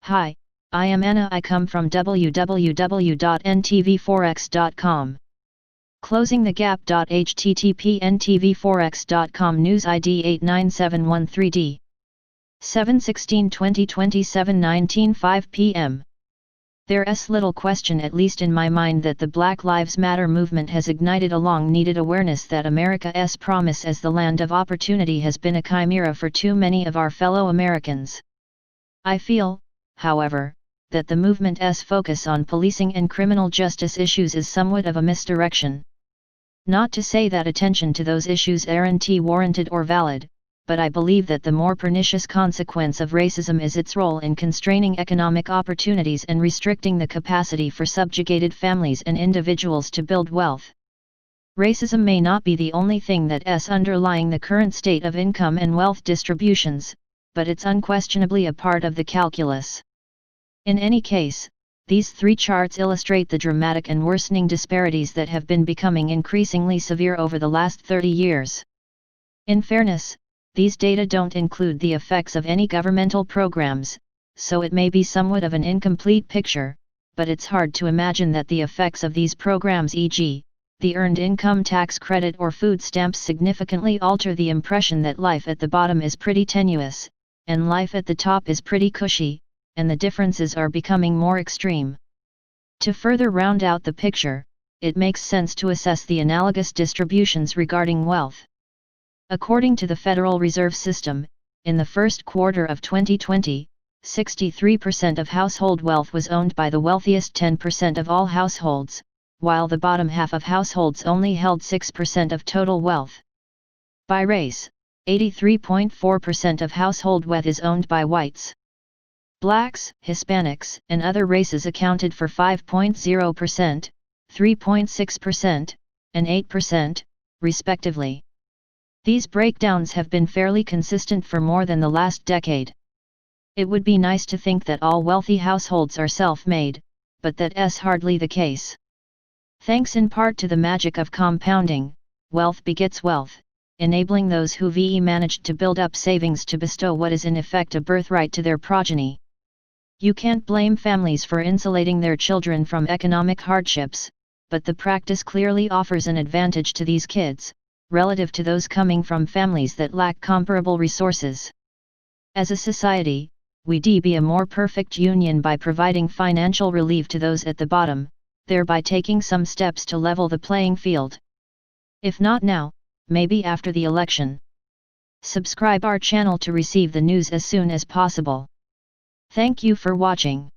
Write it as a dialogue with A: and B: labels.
A: Hi, I am Anna. I come from www.ntv4x.com. Closing the gap. http ntv4x.com News ID 89713D 7/16/2020 7:19:05 p.m. There's little question, at least in my mind, that the Black Lives Matter movement has ignited a long-needed awareness that America's promise as the land of opportunity has been a chimera for too many of our fellow Americans. I feel, however, that the movement's focus on policing and criminal justice issues is somewhat of a misdirection. Not to say that attention to those issues aren't warranted or valid, but I believe that the more pernicious consequence of racism is its role in constraining economic opportunities and restricting the capacity for subjugated families and individuals to build wealth. Racism may not be the only thing that's underlying the current state of income and wealth distributions, but it's unquestionably a part of the calculus. In any case, these three charts illustrate the dramatic and worsening disparities that have been becoming increasingly severe over the last 30 years. In fairness, these data don't include the effects of any governmental programs, so it may be somewhat of an incomplete picture, but it's hard to imagine that the effects of these programs, e.g., the Earned Income Tax Credit or food stamps, significantly alter the impression that life at the bottom is pretty tenuous, and life at the top is pretty cushy, and the differences are becoming more extreme. To further round out the picture, it makes sense to assess the analogous distributions regarding wealth. According to the Federal Reserve System, in the first quarter of 2020, 63% of household wealth was owned by the wealthiest 10% of all households, while the bottom half of households only held 6% of total wealth. By race, 83.4% of household wealth is owned by whites. Blacks, Hispanics, and other races accounted for 5.0%, 3.6%, and 8%, respectively. These breakdowns have been fairly consistent for more than the last decade. It would be nice to think that all wealthy households are self-made, but that's hardly the case. Thanks in part to the magic of compounding, wealth begets wealth, enabling those who've managed to build up savings to bestow what is in effect a birthright to their progeny. You can't blame families for insulating their children from economic hardships, but the practice clearly offers an advantage to these kids, relative to those coming from families that lack comparable resources. As a society, we'd be a more perfect union by providing financial relief to those at the bottom, thereby taking some steps to level the playing field. If not now, maybe after the election. Subscribe our channel to receive the news as soon as possible. Thank you for watching.